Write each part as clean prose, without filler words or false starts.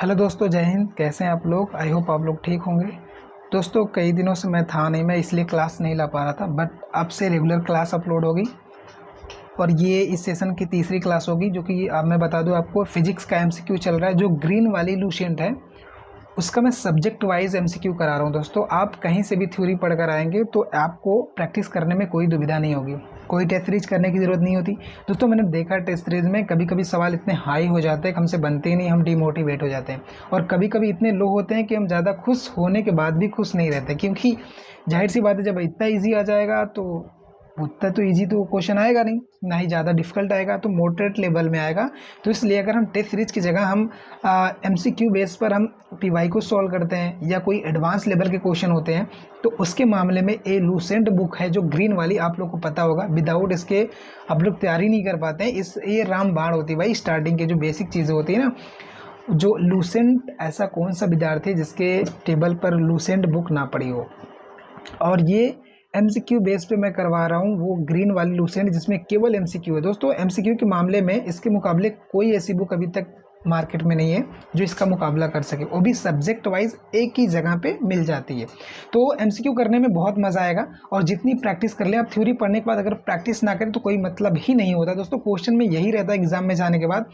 Hello दोस्तों, जय हिंद। कैसे हैं आप लोग? आई होप आप लोग ठीक होंगे। दोस्तों, कई दिनों से मैं था नहीं, मैं इसलिए क्लास नहीं ला पा रहा था, बट अब से रेगुलर क्लास अपलोड होगी और ये इस सेशन की तीसरी क्लास होगी, जो कि अब मैं बता दूं आपको, फिजिक्स का एमसीक्यू चल रहा है। जो ग्रीन वाली लूसेंट है उसका मैं सब्जेक्ट वाइज एमसीक्यू करा रहा हूँ। दोस्तों, आप कहीं से भी थ्योरी पढ़ कर आएंगे तो आपको प्रैक्टिस करने में कोई दुविधा नहीं होगी, कोई टेस्ट सीरीज करने की ज़रूरत नहीं होती। दोस्तों, मैंने देखा टेस्ट सीरीज में कभी कभी सवाल इतने हाई हो जाते हैं कि हमसे बनते ही नहीं, हम डिमोटिवेट हो जाते हैं। और कभी कभी इतने लो होते हैं कि हम ज़्यादा खुश होने के बाद भी खुश नहीं रहते, क्योंकि जाहिर सी बात है, जब इतना ईजी आ जाएगा तो उतना तो ईजी तो क्वेश्चन आएगा नहीं, ना ही ज़्यादा डिफिकल्ट आएगा, तो मॉडरेट लेवल में आएगा। तो इसलिए अगर हम टेस्ट सीरीज की जगह हम एमसीक्यू बेस पर हम पीवाई को सॉल्व करते हैं या कोई एडवांस लेवल के क्वेश्चन होते हैं, तो उसके मामले में ए लूसेंट बुक है जो ग्रीन वाली, आप लोग को पता होगा। विदाउट इसके आप लोग तैयारी नहीं कर पाते हैं। ये रामबाण होती है भाई, स्टार्टिंग के जो बेसिक चीज़ें होती है ना। जो लूसेंट, ऐसा कौन सा विद्यार्थी जिसके टेबल पर लूसेंट बुक ना पड़ी हो। और ये एमसीक्यू बेस पे मैं करवा रहा हूँ, वो ग्रीन वाली लूसेंट जिसमें केवल एमसीक्यू है। दोस्तों, एमसीक्यू के मामले में इसके मुकाबले कोई ऐसी बुक अभी तक मार्केट में नहीं है जो इसका मुकाबला कर सके, वो भी सब्जेक्ट वाइज एक ही जगह पे मिल जाती है। तो एमसीक्यू करने में बहुत मज़ा आएगा। और जितनी प्रैक्टिस कर ले, आप थ्योरी पढ़ने के बाद अगर प्रैक्टिस ना करें तो कोई मतलब ही नहीं होता। दोस्तों, क्वेश्चन में यही रहता है एग्जाम में जाने के बाद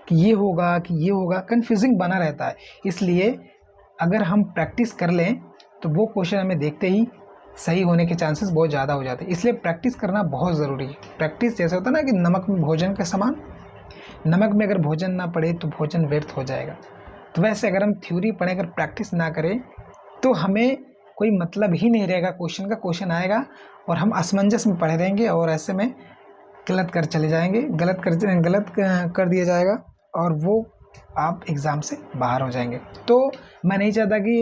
कि ये होगा कि ये होगा, कन्फ्यूजिंग बना रहता है। इसलिए अगर हम प्रैक्टिस कर लें तो वो क्वेश्चन हमें देखते ही सही होने के चांसेस बहुत ज़्यादा हो जाते हैं। इसलिए प्रैक्टिस करना बहुत ज़रूरी है। प्रैक्टिस जैसे होता है ना कि नमक में भोजन के समान, नमक में अगर भोजन ना पड़े तो भोजन व्यर्थ हो जाएगा। तो वैसे अगर हम थ्योरी पढ़े, अगर प्रैक्टिस ना करें तो हमें कोई मतलब ही नहीं रहेगा क्वेश्चन का। क्वेश्चन आएगा और हम असमंजस में पढ़े रहेंगे और ऐसे में गलत कर चले जाएंगे, गलत कर दिया जाएगा और वो आप एग्ज़ाम से बाहर हो जाएंगे। तो मैं नहीं चाहता कि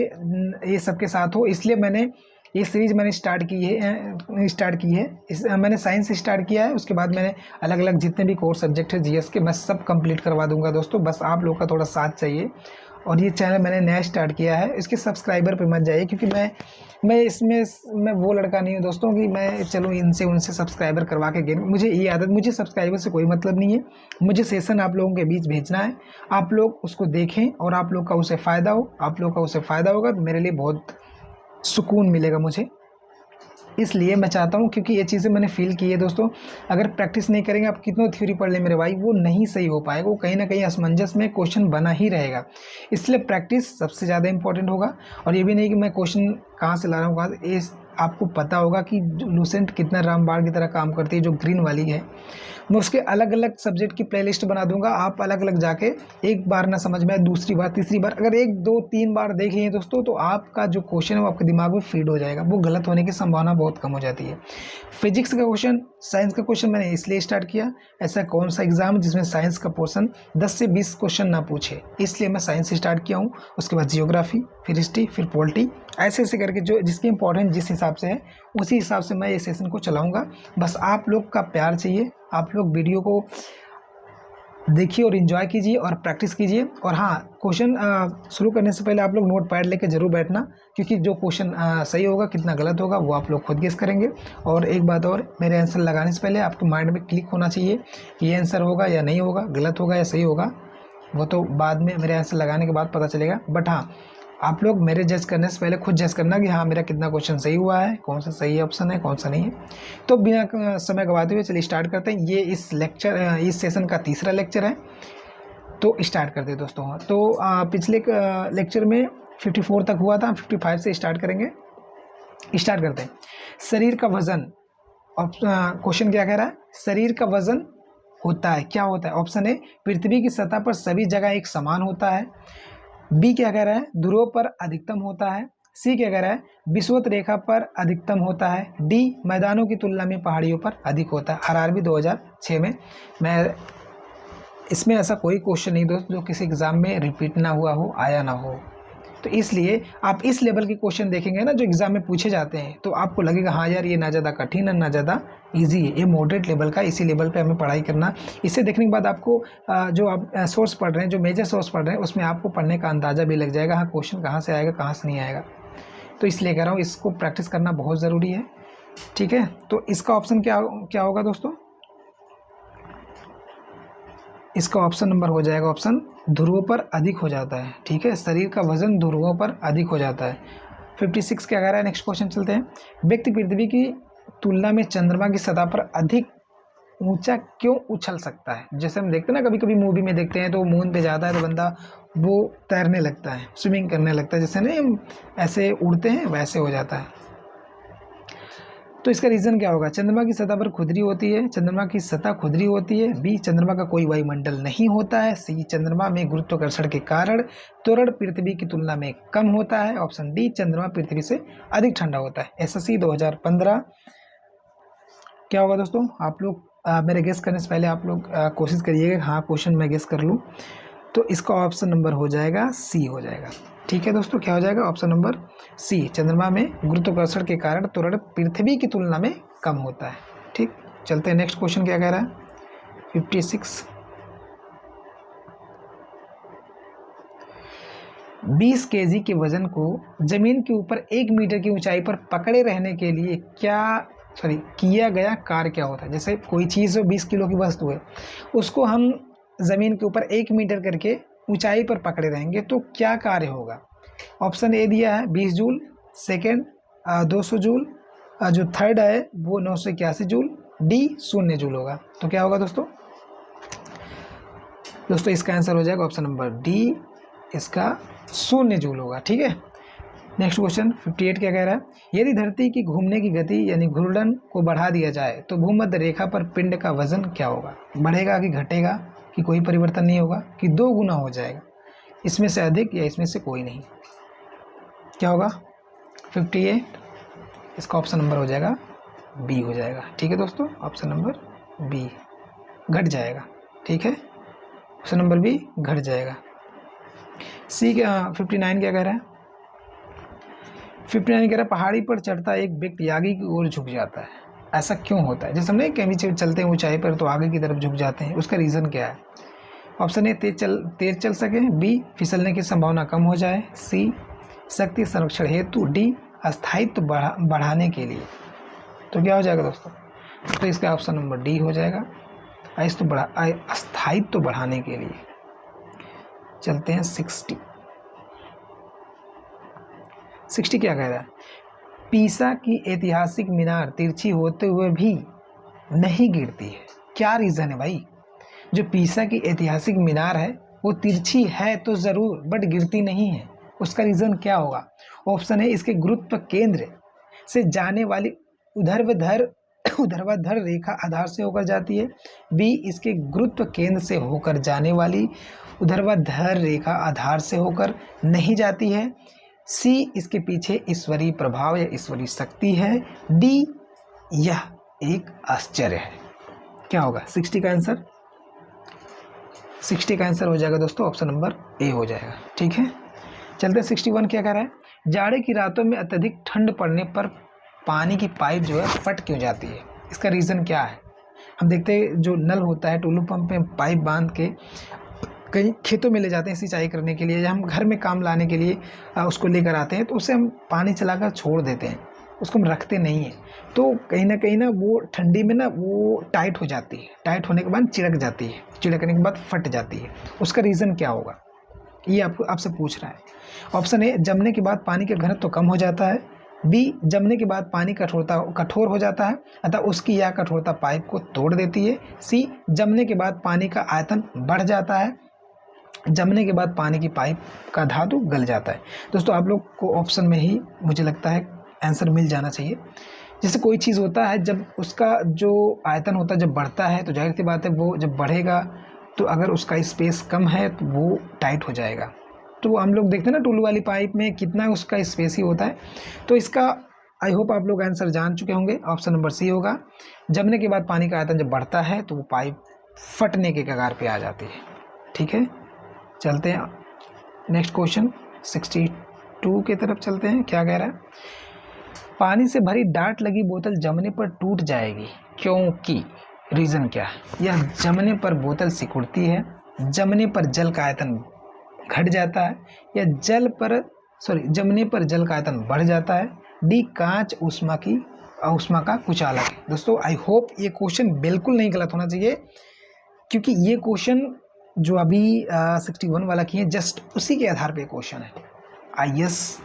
ये सबके साथ हो, इसलिए मैंने ये सीरीज़ मैंने स्टार्ट की है। मैंने साइंस से स्टार्ट किया है, उसके बाद मैंने अलग अलग जितने भी कोर्स सब्जेक्ट है जीएस के, मैं सब कंप्लीट करवा दूंगा। दोस्तों, बस आप लोग का थोड़ा साथ चाहिए। और ये चैनल मैंने नया स्टार्ट किया है, इसके सब्सक्राइबर पे मत जाइए, क्योंकि मैं वो लड़का नहीं हूँ दोस्तों कि मैं चलो इनसे उनसे सब्सक्राइबर करवा के गेम। मुझे सब्सक्राइबर से कोई मतलब नहीं है। मुझे सेशन आप लोगों के बीच भेजना है, आप लोग उसको देखें और आप लोग का उसे फ़ायदा हो, आप लोग का उसे फ़ायदा होगा तो मेरे लिए बहुत सुकून मिलेगा मुझे। इसलिए मैं चाहता हूँ, क्योंकि ये चीज़ें मैंने फील की है दोस्तों। अगर प्रैक्टिस नहीं करेंगे, आप कितना थ्योरी पढ़ लें मेरे भाई, वो नहीं सही हो पाएगा, वो कहीं ना कहीं असमंजस में क्वेश्चन बना ही रहेगा। इसलिए प्रैक्टिस सबसे ज़्यादा इंपॉर्टेंट होगा। और ये भी नहीं कि मैं क्वेश्चन कहाँ से ला रहा हूँ, कहाँ से, आपको पता होगा कि लूसेंट कितना रामबाण की तरह काम करती है, जो ग्रीन वाली है। मैं उसके अलग अलग सब्जेक्ट की प्लेलिस्ट बना दूंगा, आप अलग अलग जाके एक बार ना समझ में आए, दूसरी बार, तीसरी बार, अगर 1 2 3 बार देख लिए दोस्तों, तो आपका जो क्वेश्चन है वो आपके दिमाग में फीड हो जाएगा, वो गलत होने की संभावना बहुत कम हो जाती है। फिजिक्स का क्वेश्चन, साइंस का क्वेश्चन मैंने इसलिए स्टार्ट किया, ऐसा कौन सा एग्जाम है जिसमें साइंस का पोर्सन 10 से 20 क्वेश्चन ना पूछे, इसलिए मैं साइंस स्टार्ट किया हूँ। उसके बाद जियोग्राफी, फिर हिस्ट्री, फिर पॉलिटी, ऐसे ऐसे करके जो जिसकी इंपॉर्टेंस जिस हिसाब से है उसी हिसाब से मैं ये सेशन को चलाऊँगा। बस आप लोग का प्यार चाहिए, आप लोग वीडियो को देखिए और इन्जॉय कीजिए और प्रैक्टिस कीजिए। और हाँ, क्वेश्चन शुरू करने से पहले आप लोग नोट पैड लेके ज़रूर बैठना, क्योंकि जो क्वेश्चन सही होगा, कितना गलत होगा, वो आप लोग खुद गेस करेंगे। और एक बात और, मेरे आंसर लगाने से पहले आपके माइंड में क्लिक होना चाहिए कि ये आंसर होगा या नहीं होगा, गलत होगा या सही होगा, वो तो बाद में मेरे आंसर लगाने के बाद पता चलेगा। बट हाँ, आप लोग मेरे जज करने से पहले खुद जज करना कि हाँ, मेरा कितना क्वेश्चन सही हुआ है, कौन सा सही ऑप्शन है, कौन सा नहीं है। तो बिना समय गवाते हुए चलिए स्टार्ट करते हैं। ये इस सेशन का तीसरा लेक्चर है, तो स्टार्ट करते हैं दोस्तों। तो पिछले लेक्चर में 54 तक हुआ था, 55 से स्टार्ट करेंगे। स्टार्ट करते हैं। शरीर का वजन, क्वेश्चन क्या कह रहा है? शरीर का वजन होता है, क्या होता है? ऑप्शन ए, पृथ्वी की सतह पर सभी जगह एक समान होता है। बी क्या कह रहा है? ध्रुव पर अधिकतम होता है। सी क्या कह रहा है? विषुवत रेखा पर अधिकतम होता है। डी, मैदानों की तुलना में पहाड़ियों पर अधिक होता है। आरआरबी 2006 में। मैं इसमें ऐसा कोई क्वेश्चन नहीं दोस्त जो किसी एग्जाम में रिपीट ना हुआ हो, आया ना हो। तो इसलिए आप इस लेवल के क्वेश्चन देखेंगे ना जो एग्जाम में पूछे जाते हैं, तो आपको लगेगा हाँ यार, ये ना ज़्यादा कठिन है ना ज़्यादा इजी है, ये मॉडरेट लेवल का, इसी लेवल पे हमें पढ़ाई करना। इसे देखने के बाद आपको जो आप सोर्स पढ़ रहे हैं, जो मेजर सोर्स पढ़ रहे हैं, उसमें आपको पढ़ने का अंदाज़ा भी लग जाएगा, हाँ क्वेश्चन कहाँ से आएगा, कहाँ से नहीं आएगा। तो इसलिए कह रहा हूँ, इसको प्रैक्टिस करना बहुत ज़रूरी है। ठीक है, तो इसका ऑप्शन क्या होगा दोस्तों? इसका ऑप्शन नंबर हो जाएगा ऑप्शन ध्रुवों पर अधिक हो जाता है। ठीक है, शरीर का वजन ध्रुवों पर अधिक हो जाता है। 56 क्या कह रहा है, नेक्स्ट क्वेश्चन चलते हैं। व्यक्ति पृथ्वी की तुलना में चंद्रमा की सतह पर अधिक ऊंचा क्यों उछल सकता है? जैसे हम देखते हैं ना, कभी कभी मूवी में देखते हैं तो मून पे जाता है तो बंदा वो तैरने लगता है, स्विमिंग करने लगता है, जैसे नहीं हम ऐसे उड़ते हैं वैसे हो जाता है। तो इसका रीज़न क्या होगा? चंद्रमा की सतह पर खुरदरी होती है, चंद्रमा की सतह खुरदरी होती है। बी, चंद्रमा का कोई वायुमंडल नहीं होता है। सी, चंद्रमा में गुरुत्वाकर्षण के कारण त्वरण पृथ्वी की तुलना में कम होता है। ऑप्शन डी, चंद्रमा पृथ्वी से अधिक ठंडा होता है। एसएससी 2015 क्या होगा दोस्तों? आप लोग मेरे गेस करने से पहले आप लोग कोशिश करिएगा हाँ क्वेश्चन मैं गेस कर लूँ। तो इसका ऑप्शन नंबर हो जाएगा सी हो जाएगा। ठीक है दोस्तों, क्या हो जाएगा? ऑप्शन नंबर सी, चंद्रमा में गुरुत्वाकर्षण के कारण त्वरण पृथ्वी की तुलना में कम होता है। ठीक, चलते हैं नेक्स्ट क्वेश्चन क्या कह रहा है। 56 20 kg के वजन को जमीन के ऊपर 1 मीटर की ऊंचाई पर पकड़े रहने के लिए किया गया कार्य क्या होता है? जैसे कोई चीज़ 20 किलो की वस्तु है, उसको हम ज़मीन के ऊपर 1 मीटर करके ऊंचाई पर पकड़े रहेंगे तो क्या कार्य होगा? ऑप्शन ए दिया है 20 जूल, सेकेंड 200 जूल, जो थर्ड है वो 981 जूल, डी 0 जूल होगा। तो क्या होगा दोस्तों? दोस्तों इसका आंसर हो जाएगा ऑप्शन नंबर डी, इसका 0 जूल होगा। ठीक है, नेक्स्ट क्वेश्चन 58 क्या कह रहा है? यदि धरती की घूमने की गति यानी घूर्णन को बढ़ा दिया जाए तो भूमध्य रेखा पर पिंड का वजन क्या होगा? बढ़ेगा कि घटेगा कि कोई परिवर्तन नहीं होगा कि 2 गुना हो जाएगा? इसमें से अधिक या इसमें से कोई नहीं? क्या होगा? 58, इसका ऑप्शन नंबर हो जाएगा बी हो जाएगा। ठीक है दोस्तों, ऑप्शन नंबर बी घट जाएगा। ठीक है, ऑप्शन नंबर बी घट जाएगा। सी क्या 59 क्या कह रहा है? 59 कह रहा है पहाड़ी पर चढ़ता एक व्यक्ति आगे की ओर झुक जाता है, ऐसा क्यों होता है? जैसे हम नहीं कहीं चलते हैं ऊंचाई पर तो आगे की तरफ झुक जाते हैं, उसका रीज़न क्या है? ऑप्शन ए तेज चल सके, बी फिसलने की संभावना कम हो जाए, सी शक्ति संरक्षण हेतु, डी अस्थायित्व बढ़ाने के लिए। तो क्या हो जाएगा दोस्तों? तो इसका ऑप्शन नंबर डी हो जाएगा, अस्थायित्व बढ़ाने के लिए। चलते हैं 60 क्या कह रहा है? पीसा की ऐतिहासिक मीनार तिरछी होते हुए भी नहीं गिरती है, क्या रीज़न है भाई? जो पीसा की ऐतिहासिक मीनार है वो तिरछी है तो ज़रूर, बट गिरती नहीं है, उसका रीज़न क्या होगा? ऑप्शन है इसके गुरुत्व केंद्र से जाने वाली ऊर्ध्वाधर रेखा आधार से होकर जाती है, बी इसके गुरुत्व केंद्र से होकर जाने वाली ऊर्ध्वाधर रेखा आधार से होकर नहीं जाती है, सी इसके पीछे ईश्वरीय प्रभाव या ईश्वरीय शक्ति है, डी यह एक आश्चर्य है। क्या होगा 60 का आंसर? 60 का आंसर हो जाएगा दोस्तों ऑप्शन नंबर ए हो जाएगा। ठीक है, चलते हैं 61 क्या कह रहा है? जाड़े की रातों में अत्यधिक ठंड पड़ने पर पानी की पाइप जो है फट क्यों जाती है? इसका रीज़न क्या है? हम देखते हैं जो नल होता है टुल्लू पंप में पाइप बांध के कहीं खेतों में ले जाते हैं सिंचाई करने के लिए, या हम घर में काम लाने के लिए उसको लेकर आते हैं, तो उसे हम पानी चलाकर छोड़ देते हैं, उसको हम रखते नहीं हैं, तो कहीं ना वो ठंडी में ना वो टाइट हो जाती है, टाइट होने के बाद चिड़क जाती है, चिड़कने के बाद फट जाती है। उसका रीज़न क्या होगा ये आपसे पूछ रहा है। ऑप्शन ए जमने के बाद पानी का घनत्व तो कम हो जाता है, बी जमने के बाद पानी कठोर हो जाता है अतः उसकी यह कठोरता पाइप को तोड़ देती है, सी जमने के बाद पानी का आयतन बढ़ जाता है, जमने के बाद पानी की पाइप का धातु गल जाता है। दोस्तों आप लोग को ऑप्शन में ही मुझे लगता है आंसर मिल जाना चाहिए। जैसे कोई चीज़ होता है जब उसका जो आयतन होता है जब बढ़ता है तो जाहिर सी बात है वो जब बढ़ेगा तो अगर उसका स्पेस कम है तो वो टाइट हो जाएगा। तो हम लोग देखते हैं ना टूलू वाली पाइप में कितना उसका स्पेस ही होता है। तो इसका आई होप आप लोग आंसर जान चुके होंगे, ऑप्शन नंबर सी होगा। जमने के बाद पानी का आयतन जब बढ़ता है तो वो पाइप फटने के कगार पे आ जाती है। ठीक है, चलते हैं नेक्स्ट क्वेश्चन 62 की तरफ चलते हैं। क्या कह रहा है? पानी से भरी डार्ट लगी बोतल जमने पर टूट जाएगी क्योंकि रीज़न क्या है? यह जमने पर बोतल सिकुड़ती है, जमने पर जल का आयतन घट जाता है, या जमने पर जल का आयतन बढ़ जाता है, डी कांच ऊष्मा का कुचालक है। दोस्तों आई होप ये क्वेश्चन बिल्कुल नहीं गलत होना चाहिए, क्योंकि ये क्वेश्चन जो अभी 61 वाला किए जस्ट उसी के आधार पे क्वेश्चन है। IAS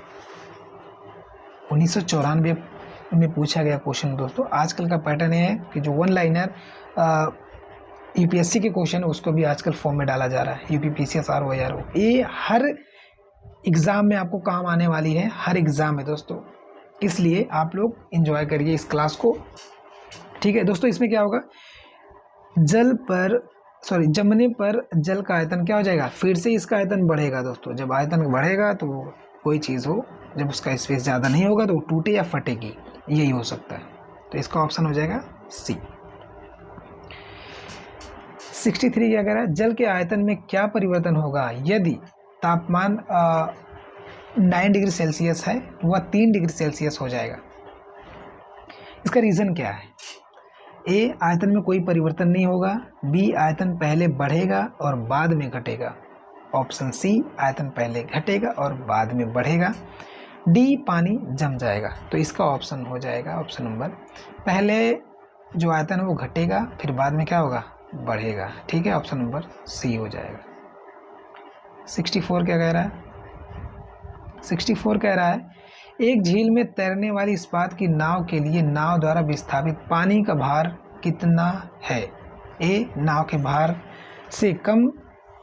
1994 में पूछा गया क्वेश्चन दोस्तों। आजकल का पैटर्न ये है कि जो वन लाइनर यूपीएससी के क्वेश्चन है उसको भी आजकल फॉर्म में डाला जा रहा है, यूपी पीसीएस आरओ या आरओ। ये हर एग्ज़ाम में आपको काम आने वाली है, हर एग्ज़ाम में दोस्तों, इसलिए आप लोग एंजॉय करिए इस क्लास को, ठीक है दोस्तों। इसमें क्या होगा, जमने पर जल का आयतन क्या हो जाएगा, फिर से इसका आयतन बढ़ेगा दोस्तों। जब आयतन बढ़ेगा तो कोई चीज़ हो, जब उसका स्पेस ज़्यादा नहीं होगा तो वो टूटे या फटेगी, यही हो सकता है। तो इसका ऑप्शन हो जाएगा सी। 63 क्या कह रहा है, जल के आयतन में क्या परिवर्तन होगा यदि तापमान 9 डिग्री सेल्सियस है वह 3 डिग्री सेल्सियस हो जाएगा। इसका रीज़न क्या है, ए आयतन में कोई परिवर्तन नहीं होगा, बी आयतन पहले बढ़ेगा और बाद में घटेगा, ऑप्शन सी आयतन पहले घटेगा और बाद में बढ़ेगा, डी पानी जम जाएगा। तो इसका ऑप्शन हो जाएगा ऑप्शन नंबर, पहले जो आयतन है वो घटेगा फिर बाद में क्या होगा, बढ़ेगा, ठीक है, ऑप्शन नंबर सी हो जाएगा। 64 क्या कह रहा है, 64 कह रहा है एक झील में तैरने वाली इस्पात की नाव के लिए नाव द्वारा विस्थापित पानी का भार कितना है, ए नाव के भार से कम,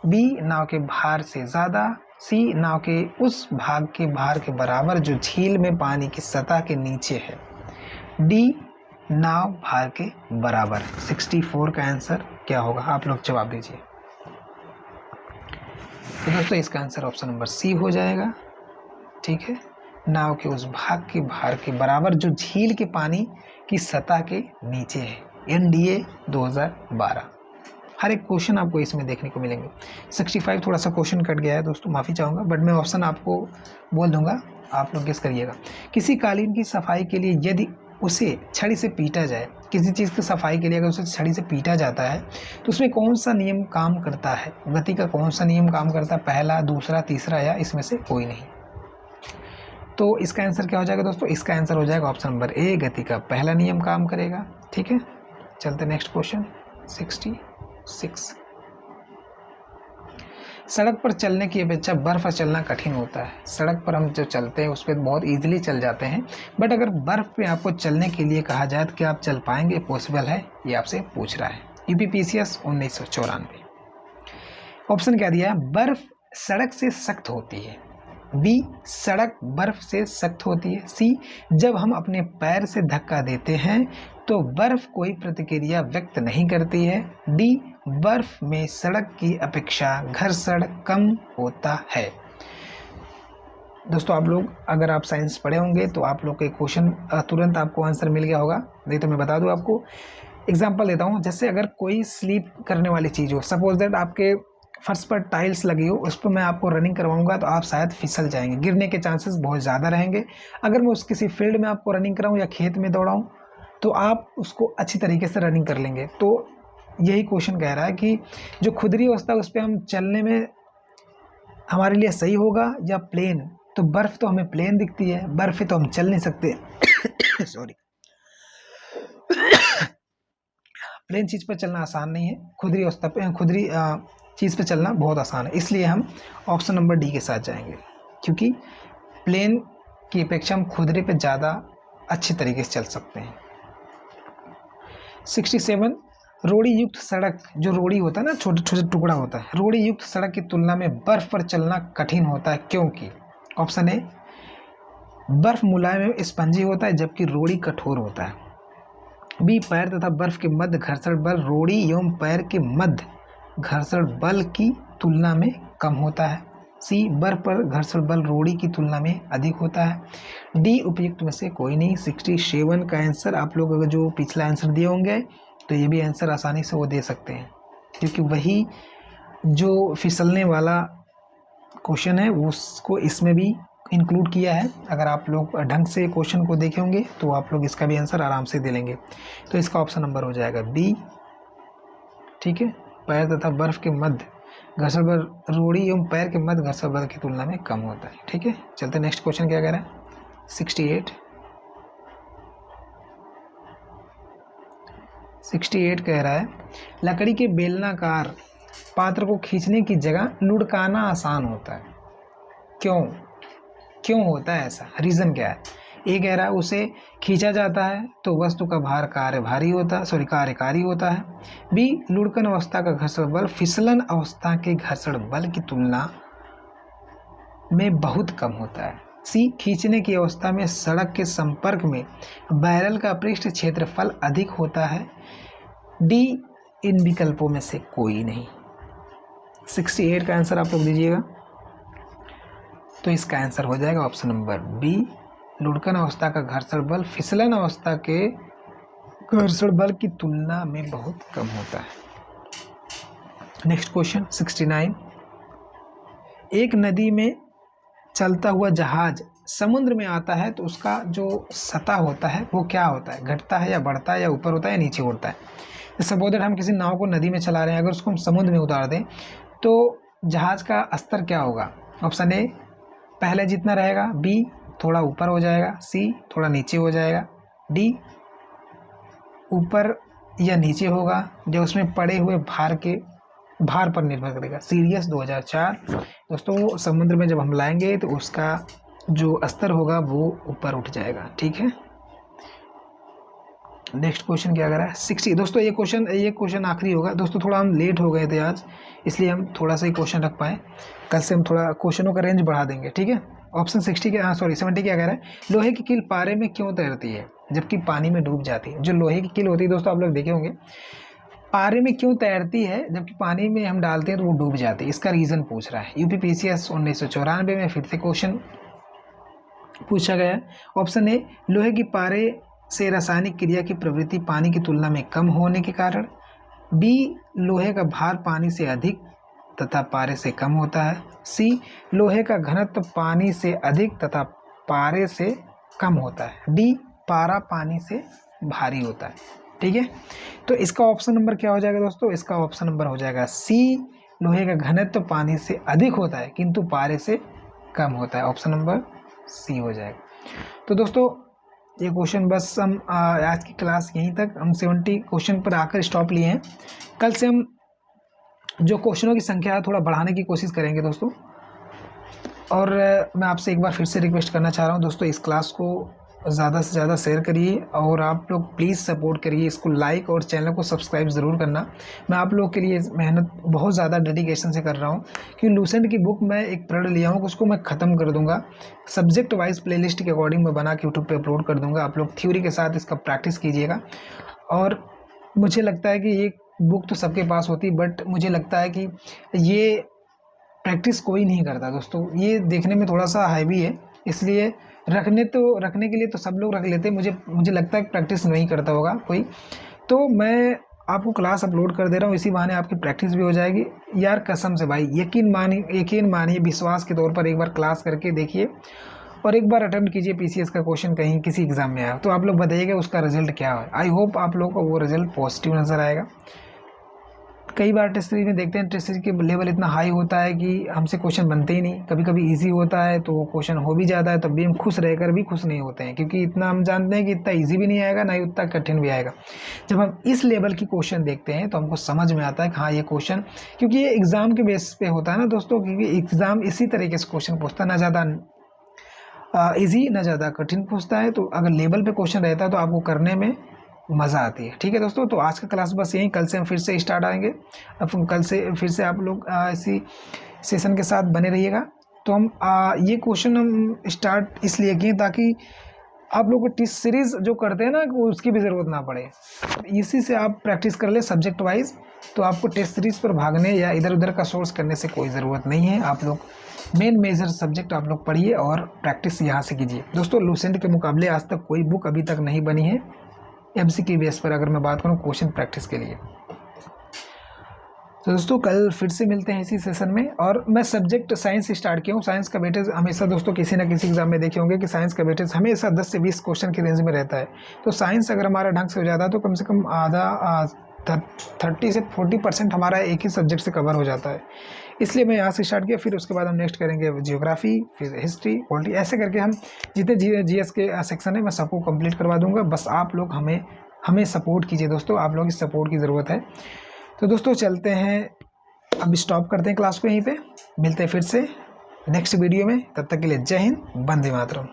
बी नाव के भार से ज़्यादा, सी नाव के उस भाग के भार के बराबर जो झील में पानी की सतह के नीचे है, डी नाव भार के बराबर। 64 का आंसर क्या होगा, आप लोग जवाब दीजिए। तो दोस्तों इसका आंसर ऑप्शन नंबर सी हो जाएगा, ठीक है, नाव के उस भाग के भार के बराबर जो झील के पानी की सतह के नीचे है, NDA 2012। हर एक क्वेश्चन आपको इसमें देखने को मिलेंगे। 65 थोड़ा सा क्वेश्चन कट गया है दोस्तों, माफ़ी चाहूँगा, बट मैं ऑप्शन आपको बोल दूंगा, आप लोग गेस करिएगा। किसी कालीन की सफाई के लिए यदि उसे छड़ी से पीटा जाए, किसी चीज़ की सफाई के लिए अगर उसे छड़ी से पीटा जाता है तो उसमें कौन सा नियम काम करता है, गति का कौन सा नियम काम करता है, पहला, दूसरा, तीसरा या इसमें से कोई नहीं। तो इसका आंसर क्या हो जाएगा दोस्तों, इसका आंसर हो जाएगा ऑप्शन नंबर ए, गति का पहला नियम काम करेगा, ठीक है। चलते नेक्स्ट क्वेश्चन 66। सड़क पर चलने की अपेक्षा बर्फ पर चलना कठिन होता है। सड़क पर हम जो चलते हैं उस पर बहुत इजीली चल जाते हैं, बट अगर बर्फ पे आपको चलने के लिए कहा जाए तो क्या आप चल पाएंगे, पॉसिबल है, ये आपसे पूछ रहा है। यूपीपीसीएस 1994। ऑप्शन क्या दिया, बर्फ सड़क से सख्त होती है, बी सड़क बर्फ से सख्त होती है, सी जब हम अपने पैर से धक्का देते हैं तो बर्फ कोई प्रतिक्रिया व्यक्त नहीं करती है, डी बर्फ में सड़क की अपेक्षा घर्षण कम होता है। दोस्तों आप लोग अगर आप साइंस पढ़े होंगे तो आप लोग के क्वेश्चन तुरंत आपको आंसर मिल गया होगा, नहीं तो मैं बता दूं आपको। एग्जांपल देता हूं, जैसे अगर कोई स्लीप करने वाली चीज़ हो, सपोज दैट आपके फर्श पर टाइल्स लगी हो, उस पर मैं आपको रनिंग करवाऊंगा तो आप शायद फिसल जाएंगे, गिरने के चांसेस बहुत ज़्यादा रहेंगे। अगर मैं उस किसी फील्ड में आपको रनिंग कराऊं या खेत में दौड़ाऊं तो आप उसको अच्छी तरीके से रनिंग कर लेंगे। तो यही क्वेश्चन कह रहा है कि जो खुदरी अवस्था उस पर हम चलने में हमारे लिए सही होगा या प्लेन। तो बर्फ़ तो हमें प्लेन दिखती है, बर्फ़ तो हम चल नहीं सकते सॉरी प्लेन चीज़ पर चलना आसान नहीं है, खुदरी अवस्था पे खुदरी चीज़ पे चलना बहुत आसान है, इसलिए हम ऑप्शन नंबर डी के साथ जाएंगे, क्योंकि प्लेन की अपेक्षा हम खुदरे पे ज़्यादा अच्छी तरीके से चल सकते हैं। 67 रोड़ी युक्त सड़क, जो रोड़ी होता है ना, छोटे छोटे टुकड़ा होता है, रोड़ी युक्त सड़क की तुलना में बर्फ़ पर चलना कठिन होता है क्योंकि, ऑप्शन ए बर्फ़ मुलायम एवं स्पंजी होता है जबकि रोड़ी कठोर होता है, बी पैर तथा बर्फ़ के मध्य घर्षण बल रोड़ी एवं पैर के मध्य घर्षण बल की तुलना में कम होता है, सी बर्फ पर घर्षण बल रोड़ी की तुलना में अधिक होता है, डी उपयुक्त में से कोई नहीं। 67 का आंसर आप लोग अगर जो पिछला आंसर दिए होंगे तो ये भी आंसर आसानी से वो दे सकते हैं, क्योंकि वही जो फिसलने वाला क्वेश्चन है उसको इसमें भी इंक्लूड किया है। अगर आप लोग ढंग से क्वेश्चन को देखे होंगे तो आप लोग इसका भी आंसर आराम से दे लेंगे। तो इसका ऑप्शन नंबर हो जाएगा बी, ठीक है, पैर तथा बर्फ के मध्य घर्षण बल रोड़ी एवं पैर के मध्य घर्षण बल की तुलना में कम होता है, ठीक है। चलते नेक्स्ट क्वेश्चन क्या कह रहा है, 68 कह रहा है लकड़ी के बेलनाकार पात्र को खींचने की जगह लुढ़काना आसान होता है। क्यों क्यों होता है ऐसा, रीज़न क्या है? ए कह रहा है उसे खींचा जाता है तो वस्तु का भार कार्यकारी होता है। बी, लुढ़कन अवस्था का घर्षण बल फिसलन अवस्था के घर्षण बल की तुलना में बहुत कम होता है। सी, खींचने की अवस्था में सड़क के संपर्क में बैरल का पृष्ठ क्षेत्रफल अधिक होता है। डी, इन विकल्पों में से कोई नहीं। 68 का आंसर आप लोग दीजिएगा। तो इसका आंसर हो जाएगा ऑप्शन नंबर बी, लुढ़कन अवस्था का घर्षण बल फिसलन अवस्था के घर्षण बल की तुलना में बहुत कम होता है। नेक्स्ट क्वेश्चन 69, एक नदी में चलता हुआ जहाज समुद्र में आता है तो उसका जो सतह होता है वो क्या होता है, घटता है या बढ़ता है या ऊपर होता है या नीचे उड़ता है। सपोज दैट हम किसी नाव को नदी में चला रहे हैं, अगर उसको हम समुद्र में उतार दें तो जहाज का स्तर क्या होगा? ऑप्शन ए पहले जितना रहेगा, बी थोड़ा ऊपर हो जाएगा, सी थोड़ा नीचे हो जाएगा, डी ऊपर या नीचे होगा, जो उसमें पड़े हुए भार पर निर्भर करेगा। सीरियस 2004। दोस्तों समुद्र में जब हम लाएंगे तो उसका जो स्तर होगा वो ऊपर उठ जाएगा। ठीक है, नेक्स्ट क्वेश्चन क्या करा है 60। दोस्तों ये क्वेश्चन आखिरी होगा। दोस्तों थोड़ा हम लेट हो गए थे आज, इसलिए हम थोड़ा सा ही क्वेश्चन रख पाए। कल से हम थोड़ा क्वेश्चनों का रेंज बढ़ा देंगे। ठीक है, ऑप्शन 70 क्या कह रहा है, लोहे की कील पारे में क्यों तैरती है जबकि पानी में डूब जाती है? जो लोहे की कील होती है दोस्तों आप लोग देखे होंगे, पारे में क्यों तैरती है जबकि पानी में हम डालते हैं तो वो डूब जाती है, इसका रीज़न पूछ रहा है। यूपीपीसीएस 1994 में फिर से क्वेश्चन पूछा गया है। ऑप्शन ए, लोहे की पारे से रासायनिक क्रिया की प्रवृत्ति पानी की तुलना में कम होने के कारण। बी, लोहे का भार पानी से अधिक तथा पारे से कम होता है। सी, लोहे का घनत्व पानी से अधिक तथा पारे से कम होता है। डी, पारा पानी से भारी होता है। ठीक है, तो इसका ऑप्शन नंबर क्या हो जाएगा दोस्तों? इसका ऑप्शन नंबर हो जाएगा सी, लोहे का घनत्व पानी से अधिक होता है किंतु पारे से कम होता है। ऑप्शन नंबर सी हो जाएगा। तो दोस्तों ये क्वेश्चन बस हम आज की क्लास यहीं तक, हम 70 क्वेश्चन पर आकर स्टॉप लिए हैं। कल से हम जो क्वेश्चनों की संख्या है थोड़ा बढ़ाने की कोशिश करेंगे दोस्तों। और मैं आपसे एक बार फिर से रिक्वेस्ट करना चाह रहा हूँ दोस्तों, इस क्लास को ज़्यादा से ज़्यादा शेयर करिए और आप लोग प्लीज़ सपोर्ट करिए, इसको लाइक और चैनल को सब्सक्राइब ज़रूर करना। मैं आप लोगों के लिए मेहनत बहुत ज़्यादा डेडिकेशन से कर रहा हूँ कि लूसेंट की बुक मैं एक पढ़ लिया हूँ, उसको मैं ख़त्म कर दूँगा। सब्जेक्ट वाइज प्लेलिस्ट के अकॉर्डिंग मैं बना के यूट्यूब पे अपलोड कर दूँगा। आप लोग थ्योरी के साथ इसका प्रैक्टिस कीजिएगा। और मुझे लगता है कि ये बुक तो सबके पास होती, बट मुझे लगता है कि ये प्रैक्टिस कोई नहीं करता दोस्तों। ये देखने में थोड़ा सा हैवी है, इसलिए रखने के लिए तो सब लोग रख लेते, मुझे लगता है कि प्रैक्टिस नहीं करता होगा कोई। तो मैं आपको क्लास अपलोड कर दे रहा हूँ, इसी बहाने आपकी प्रैक्टिस भी हो जाएगी। यार कसम से भाई यकीन मानिए विश्वास के तौर पर एक बार क्लास करके देखिए और एक बार अटेम्प्ट कीजिए पीसीएस का क्वेश्चन कहीं किसी एग्जाम में आया तो आप लोग बताइएगा उसका रिजल्ट क्या है। आई होप आप लोगों को वो रिजल्ट पॉजिटिव नज़र आएगा। कई बार टेस्ट सीरीज में देखते हैं टेस्ट सीरीज के लेवल इतना हाई होता है कि हमसे क्वेश्चन बनते ही नहीं। कभी कभी इजी होता है तो क्वेश्चन हो भी जाता है, तब भी हम खुश रहकर भी खुश नहीं होते हैं, क्योंकि इतना हम जानते हैं कि इतना इजी भी नहीं आएगा ना ही उतना कठिन भी आएगा। जब हम इस लेवल की क्वेश्चन देखते हैं तो हमको समझ में आता है कि हाँ ये क्वेश्चन, क्योंकि ये एग्ज़ाम के बेस पे होता है ना दोस्तों, क्योंकि एग्ज़ाम इसी तरीके से क्वेश्चन पूछता है, ना ज़्यादा ईजी ना ज़्यादा कठिन पूछता है। तो अगर लेवल पे क्वेश्चन रहता है तो आपको करने में मज़ा आती है। ठीक है दोस्तों, तो आज का क्लास बस यहीं, कल से हम फिर से स्टार्ट आएंगे। अब कल से फिर से आप लोग इसी सेशन के साथ बने रहिएगा। तो हम ये क्वेश्चन हम स्टार्ट इसलिए किए ताकि आप लोग को टेस्ट सीरीज़ जो करते हैं ना उसकी भी ज़रूरत ना पड़े, इसी से आप प्रैक्टिस कर ले सब्जेक्ट वाइज। तो आपको टेस्ट सीरीज़ पर भागने या इधर उधर का सोर्स करने से कोई ज़रूरत नहीं है। आप लोग मेन मेजर सब्जेक्ट आप लोग पढ़िए और प्रैक्टिस यहाँ से कीजिए। दोस्तों लूसेंट के मुकाबले आज तक कोई बुक अभी तक नहीं बनी है एमसीक्यू बेस पर, अगर मैं बात करूँ क्वेश्चन प्रैक्टिस के लिए। तो दोस्तों कल फिर से मिलते हैं इसी सेशन में। और मैं सब्जेक्ट साइंस स्टार्ट किया हूँ। साइंस का वेटेज हमेशा दोस्तों किसी ना किसी एग्जाम में देखे होंगे कि साइंस का वेटेज हमेशा 10 से 20 क्वेश्चन की रेंज में रहता है। तो साइंस अगर हमारा ढंग से हो जाता है तो कम से कम आधा 30 से 40% हमारा एक ही सब्जेक्ट से कवर हो जाता है। इसलिए मैं यहाँ से स्टार्ट किया, फिर उसके बाद हम नेक्स्ट करेंगे जियोग्राफी, फिर हिस्ट्री, पॉलिटी, ऐसे करके हम जितने जीएस के सेक्शन है मैं सबको कंप्लीट करवा दूंगा। बस आप लोग हमें सपोर्ट कीजिए दोस्तों, आप लोग की सपोर्ट की ज़रूरत है। तो दोस्तों चलते हैं अब स्टॉप करते हैं क्लास को यहीं पे, मिलते हैं फिर से नेक्स्ट वीडियो में। तब तक के लिए जय हिंद, वंदे मातरम।